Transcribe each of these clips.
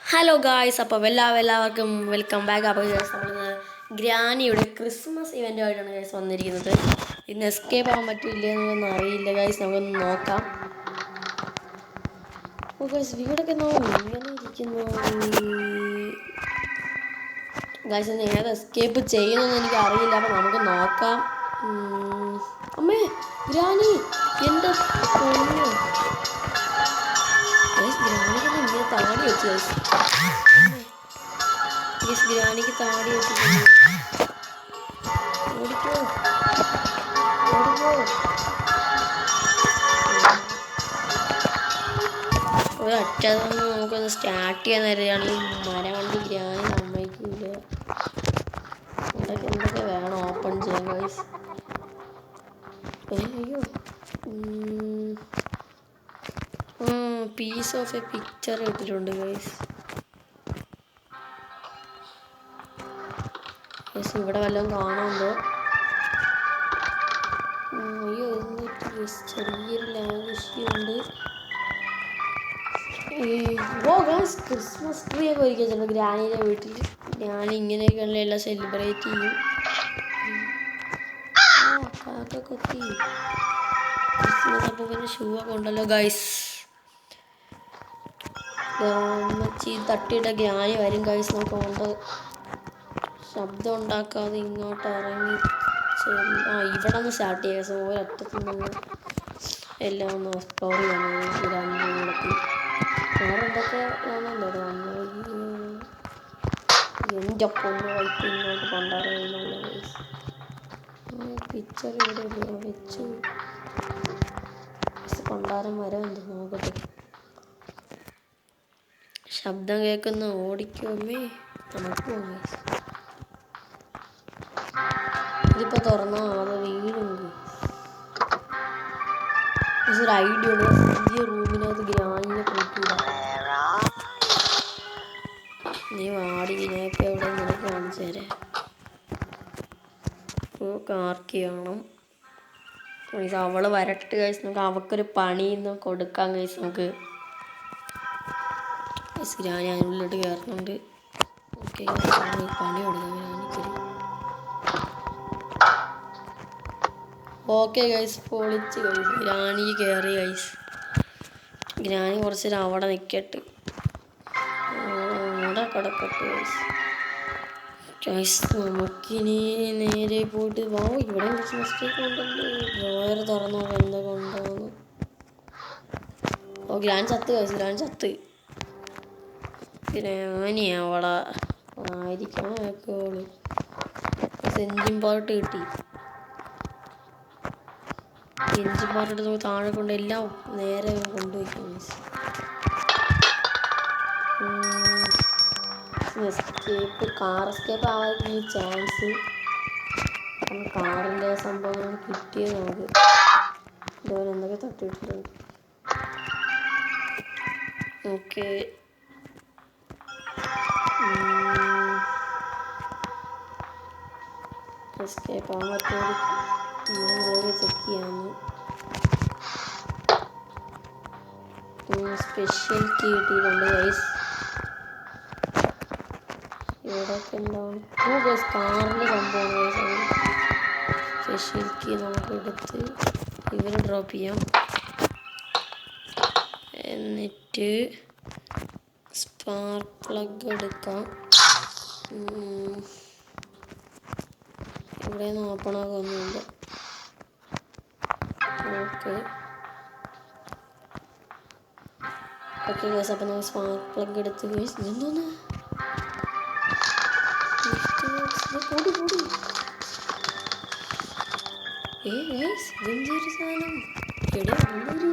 Hello guys, അപ്പോൾ എല്ലാവർക്കും welcome back. അപ്പോൾ നമ്മൾ ഗ്രാനിയുടെ ക്രിസ്മസ് ഇവൻ്റുമായിട്ടാണ് ഗൈസ് വന്നിരിക്കുന്നത്. ഇന്ന് എസ്കേപ്പ് ആകാൻ പറ്റില്ല എന്നൊന്നും അറിയില്ല ഗൈസ്, നമുക്കൊന്ന് നോക്കാം. ഓ ഗൈസ്, വീടൊക്കെ ഇങ്ങനെ ഇരിക്കുന്നു ഗൈസ്. ഇന്ന് ഏത് എസ്കേപ്പ് ചെയ്യുന്നതെന്ന് എനിക്ക് അറിയില്ല, അപ്പോൾ നമുക്ക് നോക്കാം. അമ്മേ ഗ്രാനി, എൻ്റെ പൊന്നോ ഗൈസ്, ഗ്രാനിക്ക് ഇങ്ങനെ താടി വെച്ചു ഗൈസ്. ഗ്രാനിക്ക് താടി വെച്ചിട്ടുണ്ട്. ഓടിക്കോ ഓടിക്കോ. ഒരൊറ്റതൊന്നും നമുക്കൊന്ന് സ്റ്റാർട്ട് ചെയ്യാൻ തരുകയാണ്. മരം കൊണ്ട് ഗ്രാനി സമ്മതിക്കില്ല. എന്തൊക്കെ വേണം ഓപ്പൺ ചെയ്യാൻ ഗൈസ്. അയ്യോ, പീസ് ഓഫ് എ പിക്ചർ ഇട്ടിട്ടുണ്ട് ഗൈസ്. ഇവിടെ വല്ലതും കാണാമോ? അയ്യോ, എന്നിട്ട് ചെറിയൊരു ലാഗ് ഇഷ്യൂ ഉണ്ട്. ഓ ഗൈസ്, ക്രിസ്മസ് ട്രീ ഒക്കെ ഒരുക്കി വെച്ചിട്ടുണ്ട് ഗ്രാനിയുടെ വീട്ടിൽ. ഗ്രാനി ഇങ്ങനെയൊക്കെയുള്ള എല്ലാം സെലിബ്രേറ്റ് ചെയ്യും. കാക്കൊത്തി ക്രിസ്മസ് അപ്പൂപ്പൻ്റെ ഷൂ ഒക്കെ ഉണ്ടല്ലോ ഗൈസ്. തട്ടിയിട്ട ഗ്രാനി വരും ഗൈസ്. നമുക്ക് കൊണ്ട് ശബ്ദം ഉണ്ടാക്കാതെ ഇങ്ങോട്ട് ഇറങ്ങി ഇവിടെ നിന്ന് സ്റ്റാർട്ട് ചെയ്യാം. സോ ഒരറ്റത്തു നിന്ന് എല്ലാം ഒന്ന് എക്സ്പ്ലോർ ചെയ്യാൻ കൂടത്തി വേറെ എന്തൊക്കെ ആണല്ലോ എൻ്റെ പൊന്ന് വൈപ്പ് ഇങ്ങോട്ട് കൊണ്ടുവരുന്നുള്ള പിക്ചർ ഇവിടെ വെച്ച് കൊണ്ടാരം വരാൻ നോക്കട്ടെ. ശബ്ദം കേൾക്കുന്ന ഓടിക്കുമേ നമുക്ക് പോകാം. ഇതിപ്പോൾ തുറന്നാ അത് വീടുണ്ട്. ഒരു ഐഡിയ ഉണ്ട്. പുതിയ റൂമിനകത്ത് ഗ്രാനിനെ കൂട്ടില്ല. നീ വാടി ഇതിനൊക്കെ എവിടെ നിനക്ക് കാണിച്ചു തരാം. കാർക്കി കാണും. അവള് വരട്ട് കഴിച്ച് നമുക്ക് അവക്കൊരു പണിന്ന് കൊടുക്കാം കഴിച്ച് നമുക്ക്. ഗ്രാനി അതിനുള്ളിലോട്ട് കയറുന്നുണ്ട്. ഓക്കെ, പണി കൊടുക്കാം ഗ്രാനിക്കൊരു. ഓക്കെ ഗൈസ്, പൊളിച്ച് ഗൈസ്. ഗ്രാനി കയറി ഗൈസ്. ഗ്രാനി കുറച്ച് നേരം അവിടെ നിൽക്കട്ടെ, അവിടെ കിടക്കട്ടെ ഗൈസ്. ഗൈസ്, നമുക്കിനി നേരെ പോയിട്ട് ഇവിടെ ക്രിസ്മസ് ട്രീ കൊണ്ടുണ്ട്. ഡ്രോയർ തുറന്നോ എന്തൊക്കെ ഉണ്ടോന്ന്. ഓ ഗ്രാനി ചത്ത് ഗൈസ്, ഗ്രാനി ചത്ത്. ഗ്രാനി അവിടെ ആയിരിക്കണം. എഞ്ചിൻ പാർട്ട് കിട്ടി. എഞ്ചിൻ പാർട്ട് നമുക്ക് താഴെ കൊണ്ട് എല്ലാം നേരെ കൊണ്ടുപോയിക്കാം. എസ്കേപ്പ്, കാർ എസ്കേപ്പ് ആവാൻ ചാൻസ്. കാറിൻ്റെ സംഭവങ്ങൾ കിട്ടിയത് നമുക്ക്. ഇതുപോലെ എന്തൊക്കെ തട്ടിയിട്ടുണ്ട്. ഓക്കെ, എസ്കേപ്പ് ആവാൻ പറ്റുമോ ചെക്ക് ചെയ്യാന്ന്. സ്പെഷ്യൽ കീ കിട്ടിയിട്ടുണ്ട് ഗൈസ്. ഇവിടെയൊക്കെ എന്താണ്? ഓ ഗൈസ്, കാറിൻ്റെ സംഭവമാണ് ഗൈസ്. സ്പെഷ്യൽ കീ നമുക്ക് എടുത്ത് ഇവര് ഡ്രോപ്പ് ചെയ്യാം. എന്നിട്ട് സ്പാർക്ക് പ്ലഗ് എടുക്കാം. ഇവിടെ നിന്ന് ഓപ്പൺ ആകുന്നില്ല. ഓക്കെ ഓക്കെ ഗൈസ്, അപ്പം നമ്മൾ സ്പാർക്ക് പ്ലഗ് എടുത്ത് ഗൈസ്. എന്തോന്ന് കൂടി കൂടി ഗൈസ്, ഇതെന്തൊരു സാധനം? എവിടെ ഉള്ളൊരു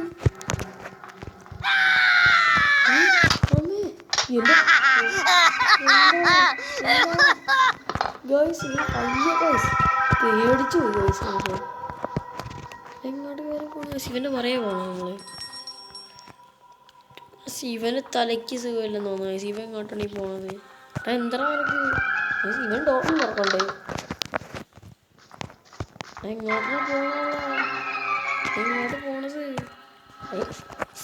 ഗൈസ്, പേടിച്ചു പോയി ഗൈസ്. നമുക്ക് എങ്ങോട്ട് കയറി പോകണം? ശിവൻ്റെ പുറകെ പോകണം നമ്മള്. ശിവന് തലയ്ക്ക് സുഖമില്ലെന്ന് തോന്നുന്നു. ശിവൻ എങ്ങോട്ടാണ് ഈ പോണത്? എന്താ എനിക്ക് ശിവൻ ഡോക്ടർ തുറക്കണ്ടേ? എങ്ങോട്ടാണ് എങ്ങോട്ട് പോണത്?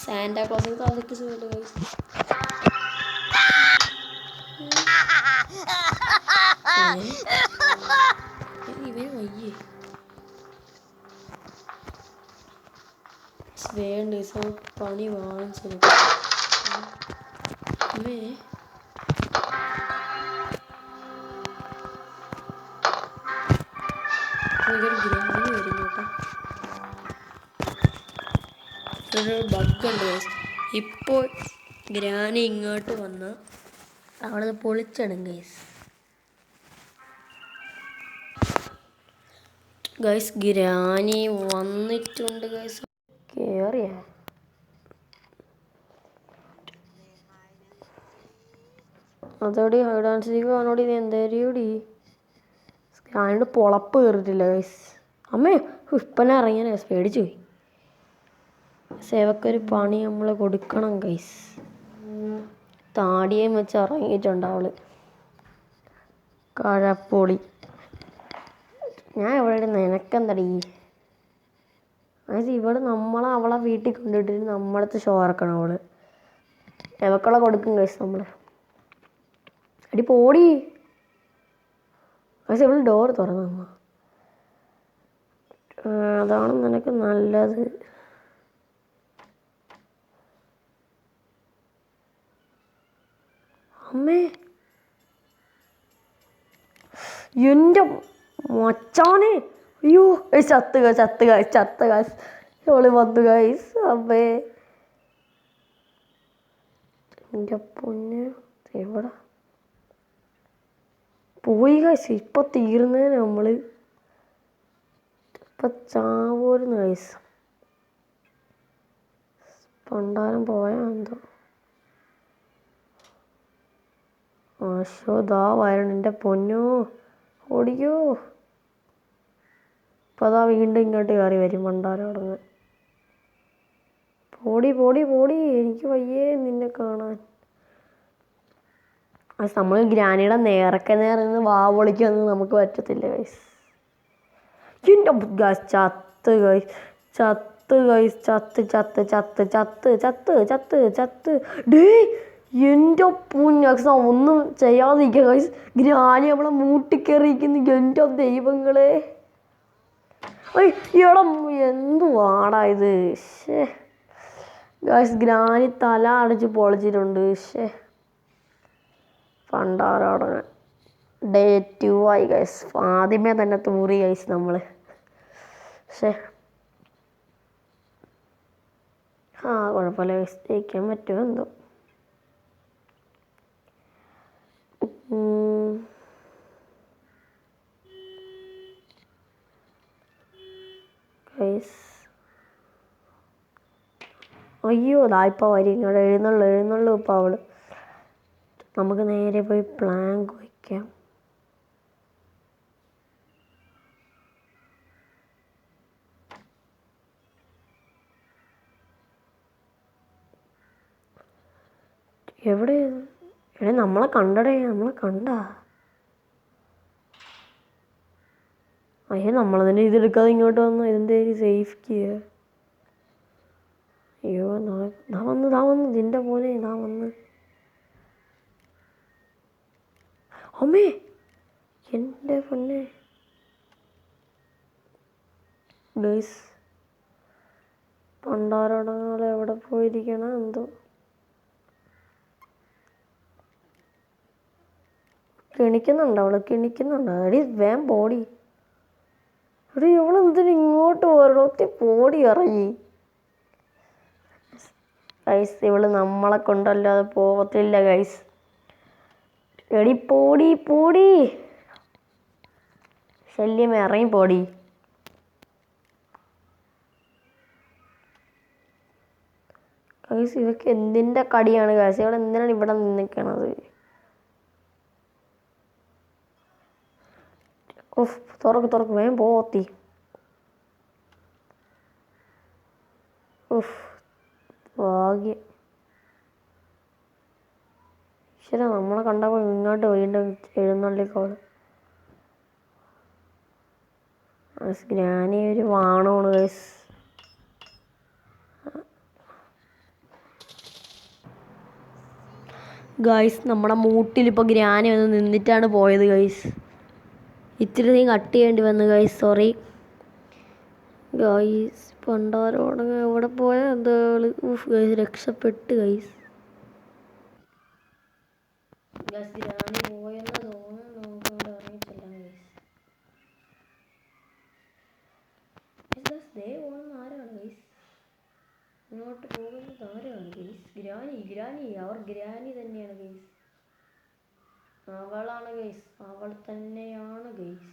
സാന്റാ ക്ലോസിന് തലയ്ക്ക് സുഖമില്ല ഗൈസ്. വേണ്ട ഗൈസ് പണി വാങ്ങിച്ചത് അമ്മേ ഇതൊരു ഗ്രാനി വരുന്നു കേട്ടോ. ഒരു ബഗ്ഗുണ്ട് ഗൈസ്. ഇപ്പോൾ ഗ്രാനി ഇങ്ങോട്ട് വന്ന് അവിടെ പൊളിച്ചിടും ഗൈസ്. ഗൈസ് ഗ്രാനി വന്നിട്ടുണ്ട് ഗൈസ്. കേറിയ അതോടി ഹൈഡാൻസിക്കോടി എന്തേരിയോടി ഗ്രാനിയുടെ പൊളപ്പ് കയറിയിട്ടില്ല ഗൈസ്. അമ്മേ ഇപ്പനെ ഇറങ്ങിയ ഗൈസ് പേടിച്ചു പോയി. സേവക്കൊരു പണി നമ്മൾ കൊടുക്കണം ഗൈസ്. താടിയേം വെച്ച് ഇറങ്ങിയിട്ടുണ്ട് അവള് കഴപ്പൊളി. ഞാൻ എവിടെ നിനക്കെന്തടി ഗൈസ്. ഇവിടെ അവളെ വീട്ടിൽ കൊണ്ടുവിട്ടിട്ട് നമ്മളടുത്ത് ഷോ ഇറക്കണം അവള്. എവക്കളെ കൊടുക്കും ഗൈസ് നമ്മള്. അടി പോടി ഗൈസ്. ഇവള് ഡോർ തുറന്നു. അതാണ് നിനക്ക് നല്ലത്. അമ്മേ എൻ്റെ മച്ചാനെ അയ്യോ ചത്ത് ഗൈസ്. ഓള് വന്നു ഗൈസ്. അമ്മേ എൻ്റെ പൊന്ന് എവിടെ പോയി ഗൈസ്. ഇപ്പം തീർന്നേനെ നമ്മള്. ഇപ്പം ചാവൂരുന്ന് ഗൈസ്. പണ്ടാരം പോയാ എന്തോ. ദാ വരണം എൻ്റെ പൊന്നോ ഓടിക്കോ. ഇപ്പം അതാ വീണ്ടും ഇങ്ങോട്ട് കയറി വരും പണ്ടാരം അവിടുന്ന്. പോടി എനിക്ക് വയ്യേ നിന്നെ കാണാൻ. നമ്മൾ ഗ്രാനിയുടെ നേരെ നിന്ന് വാ പൊളിക്കൊന്നും നമുക്ക് പറ്റത്തില്ല ഗൈസ്. എൻ്റെ ഗൈസ് ചത്ത് ഡേ എൻ്റെ പുണ്യക്സ ഒന്നും ചെയ്യാതിരിക്കുക ഗൈസ്. ഗ്രാനി നമ്മളെ മൂട്ടിക്കയറിയിരിക്കുന്നു. എൻ്റെ ദൈവങ്ങളെ ഇടം എന്തുവാടാ ഇത്. ഗൈസ് ഗ്രാനി തല അടിച്ച് പൊളിച്ചിട്ടുണ്ട്. പണ്ടാരോടങ്ങാൻ ഡേ 2 ആയി ഗൈസ്. ആദ്യമേ തന്നെ തൂറി ഗൈസ് നമ്മള്. കുഴപ്പമില്ല ഗൈസ്. ജയിക്കാൻ പറ്റുമോ എന്തോ. ഗൈസ് അയ്യോ ഇതായിപ്പോൾ വരും ഇങ്ങോട്ട്. എഴുന്നള്ളു ഇപ്പോൾ അവള്. നമുക്ക് നേരെ പോയി പ്ലാങ്ക് വയ്ക്കാം. എവിടെ നമ്മളെ കണ്ടടേ. നമ്മളെ കണ്ടാ അയ്യോ നമ്മളതിൻ്റെ ഇതെടുക്കാതെ ഇങ്ങോട്ട് വന്നു. ഇതിൻ്റെ സേഫ്റ്റി. അയ്യോ ദാ വന്നു ഇതിൻ്റെ പോലെ ദാ വന്ന്. അമ്മേ എൻ്റെ പൊന്നെ ഗൈസ്. പണ്ടാരോടങ്ങൾ എവിടെ പോയിരിക്കണം എന്തോ. കിണിക്കുന്നുണ്ടോ അടി വേം പോടി. എടി ഇവളെന്തിനും ഇങ്ങോട്ട് പോരണോ. പോടി ഇറങ്ങി ഗൈസ്. ഇവള് നമ്മളെ കൊണ്ടല്ലാതെ പോകത്തില്ല ഗൈസ്. എടി പോടി ശല്യം ഇറങ്ങി പോടി. ഗൈസ് ഇവക്ക് എന്തിൻ്റെ കടിയാണ് ഗൈസ്. ഇവളെ എന്തിനാണ് ഇവിടെ നിൽക്കണത്. തുറക്ക് വേഗം പോത്തി. ഭാഗ്യം. ശരി നമ്മളെ കണ്ടപ്പോൾ ഇങ്ങോട്ട് വീണ്ടും എഴുന്നള്ളിക്കോള്. ഗ്രാനി ഒരു വാണമാണ് ഗൈസ്. ഗൈസ് നമ്മുടെ മൂട്ടിലിപ്പോൾ ഗ്രാനി വന്ന് നിന്നിട്ടാണ് പോയത് ഗൈസ്. ഇത്തിരി നീ കട്ട് ചെയ്യേണ്ടി വന്നു ഗൈസ്. സോറി ഗൈസ് പണ്ടാരോടെ എവിടെ പോയാൽ എന്താ ഗൈസ് രക്ഷപ്പെട്ട് ഗൈസ് ഗ്രാനി പോയെന്ന് തോന്നുന്നു. നമുക്കവിടെ അറിയത്തില്ല ഗൈസ്. ദേ പോകുന്ന ആരാണ് ഗൈസ്? ഇങ്ങോട്ട് പോകുന്നത് ആരാണ് ഗൈസ്? ഗ്രാനി അവർ ഗ്രാനി തന്നെയാണ് ഗൈസ്. അവളാണ് ഗൈസ്, അവൾ തന്നെയാണ് ഗൈസ്.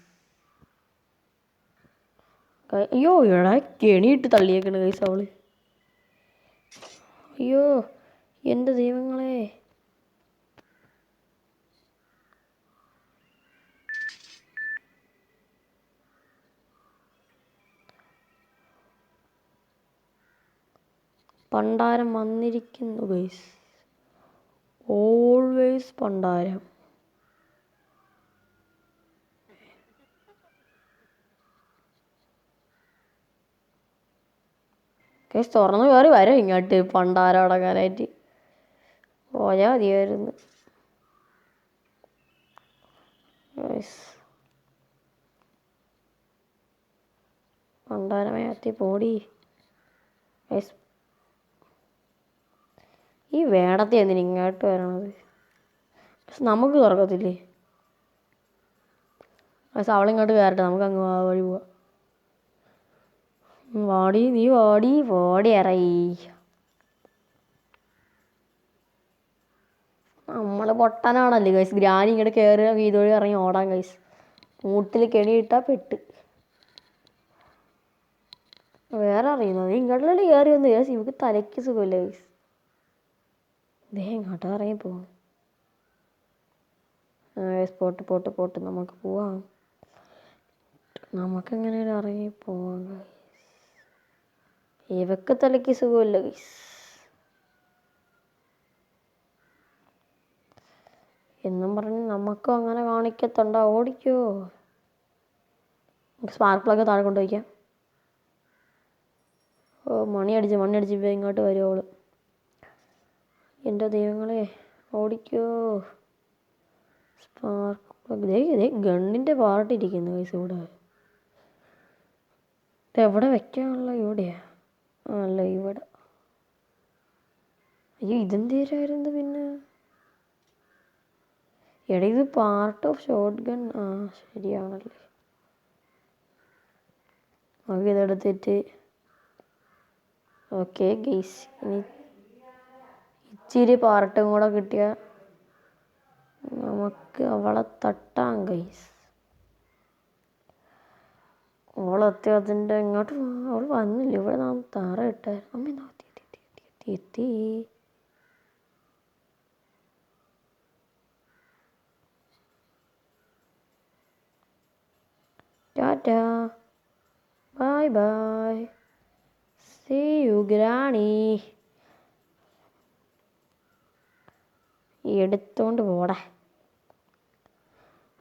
അയ്യോ എടാ കെണിയിട്ട് തള്ളിയേക്കണ് ഗൈസ് അവള്. അയ്യോ എൻ്റെ ദൈവങ്ങളെ. പണ്ടാരം വന്നിരിക്കുന്നു ഗൈസ്. ഓൾവേസ് പണ്ടാരം. ഗൈസ് തുറന്ന് കയറി വരാം ഇങ്ങോട്ട് പണ്ടാരം അടങ്ങാനായിട്ട്. പോയാൽ മതിയായിരുന്നു ഗൈസ്. പണ്ടാരമയത്തി പോടി ഗൈസ്. ഈ വേടത്തെ എന്തിനാ ഇങ്ങോട്ട് വരണത്? നമുക്ക് തുറക്കത്തില്ലേ ഗൈസ്? അവളിങ്ങോട്ട് കയറട്ടെ, നമുക്ക് അങ്ങ് വഴി പോവാം. വാടി നീ വാടി വാടി ഇറങ്ങി. നമ്മൾ പൊട്ടനാണല്ലേ ഗൈസ്. ഗ്രാനി ഇങ്ങോട്ട് കയറുക, ഇതുവഴി ഇറങ്ങി ഓടാൻ ഗൈസ്. മൂട്ടിൽ കെണിയിട്ടാൽ പെട്ട്. വേറെ അറിയുന്നത് ഇങ്ങോട്ടല്ലേ കയറി വന്ന് ഗൈസ്. ഇവക്ക് തലയ്ക്ക് സുഖമില്ല ഗൈസ്. ദേ ഇങ്ങോട്ട് ഇറങ്ങി പോകും. പോട്ട് പോട്ട് പോട്ട് നമുക്ക് പോവാം. നമുക്കെങ്ങനെയും ഇറങ്ങി പോവാം ഗൈസ്. ഇവക്ക് തലയ്ക്ക് സുഖമില്ല ഗൈസ്. എന്നും പറഞ്ഞ് നമുക്കും അങ്ങനെ കാണിക്കത്തുണ്ടോ? ഓടിക്കോ. സ്പാർക്ക് പ്ലഗ് താഴെ കൊണ്ടുപോയിക്കാം. ഓ മണി അടിച്ച് ഇപ്പോൾ ഇങ്ങോട്ട് വരും അവള്. എൻ്റെ ദൈവങ്ങളെ ഓടിക്കോ. സ്പാർക്ക് പ്ലഗ് ദേ ഗണ്ണിൻ്റെ പാർട്ടിരിക്കുന്നു ഗൈസ് ഇവിടെ. എവിടെ വെക്കാനുള്ള ഇവിടെയാ? അല്ല ഇവിടെ. അയ്യോ ഇതെന്തേരായിരുന്നു പിന്നെ? എടാ ഇത് പാർട്ട് ഓഫ് ഷോട്ട് ഗൺ. ആ ശരിയാണല്ലേ. നമുക്ക് ഇതെടുത്തിട്ട് ഓക്കെ ഗൈസ്. ഇനി ഇച്ചിരി പാർട്ടും കൂടെ കിട്ടിയാൽ നമുക്ക് അവളെ തട്ടാം ഗൈസ്. അവളെത്തി അതിൻ്റെ ഇങ്ങോട്ട് അവൾ വന്നില്ല. ഇവിടെ നാം താറ ഇട്ടായിരുന്നു. അമ്മ എത്തി. Ta-ta bye bye see you granny. എടുത്തോണ്ട് പോടാ.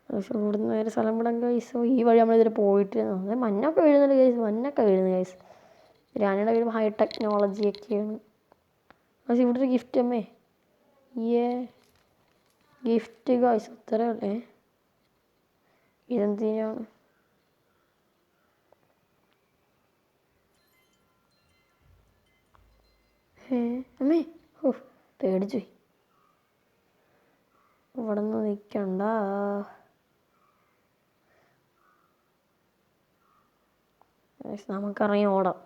പക്ഷെ ഇവിടുന്ന് ഒരു സ്ഥലം വിടാൻ ഗൈസ്. ഈ വഴി നമ്മളിതുവരെ പോയിട്ട് മഞ്ഞൊക്കെ വീഴുന്നുണ്ട് ഗൈസ്. മഞ്ഞൊക്കെ വീഴുന്നു ഗൈസ്. ഗ്രാനിയുടെ വീട് ഹൈ ടെക്നോളജിയൊക്കെയാണ്. പക്ഷെ ഇവിടെ ഒരു ഗിഫ്റ്റ് അമ്മേ. ഗിഫ്റ്റ് ഗൈസ് അത്രയല്ലേ. ഇതെന്തിനാണ്? അമ്മേ ഓ പേടിച്ചു പോയി. ഇവിടെ നിന്ന് നിൽക്കണ്ട. നമുക്കറിയാം ഓടാം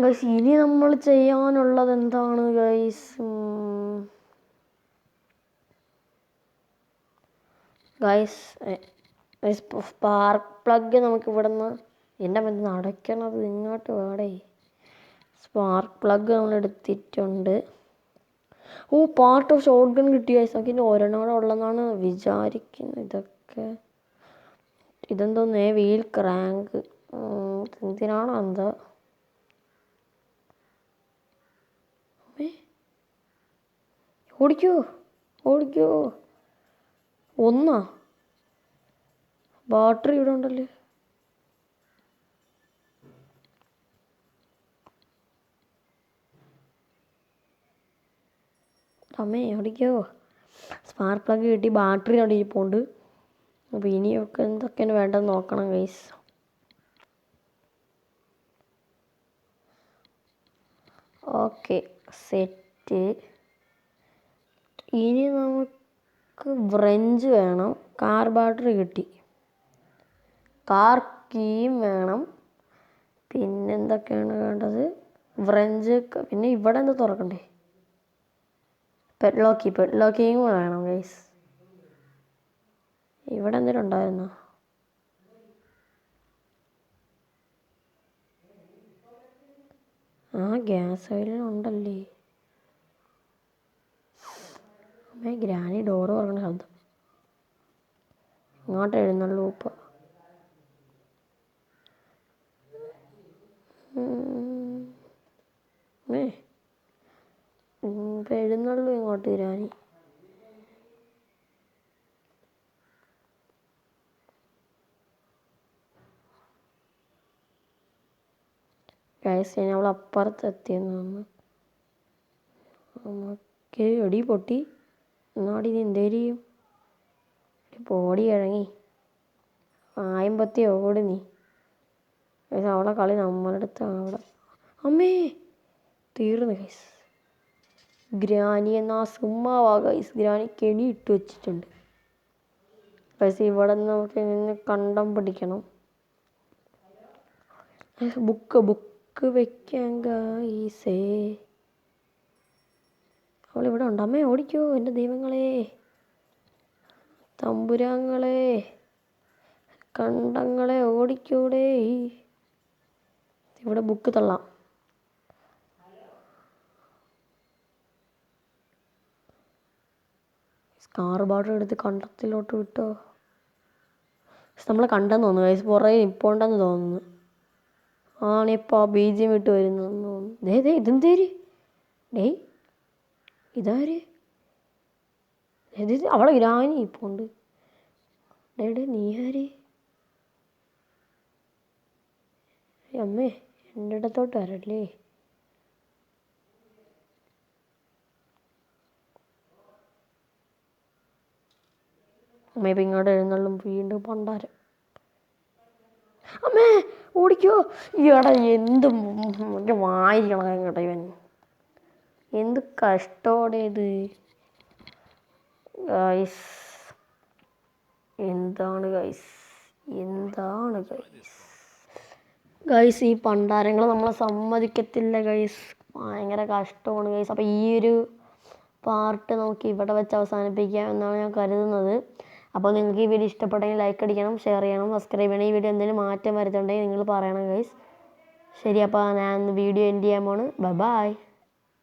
ഗൈസ്. ഇനി നമ്മൾ ചെയ്യാനുള്ളത് എന്താണ് ഗൈസ്? സ്പാർക്ക് പ്ലഗ് നമുക്ക് ഇവിടെ നിന്ന് എൻ്റെ മറ്റേ നടക്കണത് ഇങ്ങോട്ട് വേടേ. സ്പാർക്ക് പ്ലഗ് നമ്മൾ എടുത്തിട്ടുണ്ട്. ഓ പാർട്ട് ഓഫ് ഷോട്ട് ഗൺ കിട്ടി ഗൈസ്. നമുക്ക് ഇനി ഒരെണ്ണോടെ ഉള്ളതെന്നാണ് വിചാരിക്കുന്നത്. ഇതെന്തോന്നേ വീൽ ക്രാങ്ക്. എന്തിനാണോ എന്താ? ഓടിക്കോ. ഒന്നാ ബാറ്ററി ഇവിടെ ഉണ്ടല്ലേ. അമ്മേ ഓടിക്കോ. സ്പാർക്ക് പ്ലഗ് കിട്ടി. ബാറ്ററി അവിടെ ഇരിപ്പുണ്ട്. അപ്പോൾ ഇനിയൊക്കെ എന്തൊക്കെയാണ് വേണ്ടതെന്ന് നോക്കണം ഗൈസ്. Okay set. ഇനി നമുക്ക് വ്രഞ്ച് വേണം. കാർ ബാറ്ററി കിട്ടി. കാർ കീയും വേണം. പിന്നെന്തൊക്കെയാണ് വേണ്ടത്? വ്രഞ്ച്. പിന്നെ ഇവിടെ എന്താ തുറക്കണ്ടേ? പെഡ്ലോക്കിയും കൂടെ വേണം ഗൈസ്. ഇവിടെ എന്തെങ്കിലും ഉണ്ടായിരുന്നോ? ഗ്യാസ് ഓയിലുണ്ടല്ലേ. ഗ്രാനി ഡോറ് തുറക്കണ ശബ്ദം. ഇങ്ങോട്ട് എഴുന്നള്ളൂ ഇപ്പം. ഇപ്പം എഴുന്നള്ളൂ ഇങ്ങോട്ട് ഗ്രാനി. ഗൈസ് ഇനി അവൾ അപ്പുറത്ത് എത്തിയെന്ന് തോന്നുന്നു. നമുക്ക് എടി പൊട്ടി. എന്നാടി നീ എന്തേലും ചെയ്യും? പോടി ഇറങ്ങി ആയമ്പത്തി ഓടി നീ. അവളെ കളി നമ്മളെടുത്ത് അവിടെ. അമ്മേ തീർന്നു ഗൈസ്. ഗ്രാനി എന്നാ സുമ്മാവാ ഗൈസ്. ഗ്രാനി കെണി ഇട്ട് വെച്ചിട്ടുണ്ട് ഗൈസ്. ഇവിടെ നമുക്ക് നിന്ന് കണ്ടം പിടിക്കണം. ബുക്ക് വെക്കാൻ ഗൈസേ. അവളിവിടെ ഉണ്ട്. അമ്മേ ഓടിക്കോ എൻ്റെ ദൈവങ്ങളെ, തമ്പുരാങ്ങളെ, കണ്ടങ്ങളെ ഓടിക്കൂടെ. ഇവിടെ ബുക്ക് തള്ളാം. കാർ ബാറ്ററി എടുത്ത് കണ്ടത്തിലോട്ട് വിട്ടോ. നമ്മളെ കണ്ടെന്ന് തോന്നുന്നു ഗൈസ്. പുറകെ നിൽപ്പുണ്ടെന്ന് തോന്നുന്നു. ആണിപ്പോൾ ബീജിയം വിട്ട് വരുന്നെന്ന് തോന്നുന്നു. ദേ ഇതെന്തേര്? ഡേയ് ഇതാര്? അവളെ ഗ്രാനി ഇപ്പോൾ ഉണ്ട്. ഡേ നീ ആര്? അമ്മേ എൻ്റെ അടുത്തോട്ട് വരല്ലേ. അമ്മ ഇപ്പം ഇങ്ങോട്ട് എഴുന്നള്ളും വീണ്ടും പണ്ടാരം. അമ്മേ ഓടിക്കോ. ഈടാ എന്തും വായിക്കണം കേട്ടോ ഇവൻ. എന്ത് കഷ്ടോടെ ഇത് ഗൈസ്. എന്താണ് ഗൈസ് ഗൈസ് ഈ പണ്ടാരങ്ങൾ നമ്മളെ സമ്മതിക്കത്തില്ല ഗൈസ്. ഭയങ്കര കഷ്ടമാണ് ഗൈസ്. അപ്പോൾ ഈ ഒരു പാർട്ട് നമുക്ക് ഇവിടെ വെച്ച് അവസാനിപ്പിക്കാം എന്നാണ് ഞാൻ കരുതുന്നത്. അപ്പോൾ നിങ്ങൾക്ക് ഈ വീഡിയോ ഇഷ്ടപ്പെട്ടെങ്കിൽ ലൈക്ക് അടിക്കണം, ഷെയർ ചെയ്യണം, സബ്സ്ക്രൈബ് ചെയ്യണം. ഈ വീഡിയോ എന്തെങ്കിലും മാറ്റം വരുത്തുണ്ടെങ്കിൽ നിങ്ങൾ പറയണം ഗൈസ്. ശരി, അപ്പോൾ ഞാൻ വീഡിയോ എൻഡ് ചെയ്യാൻ പോണ്. ബൈ.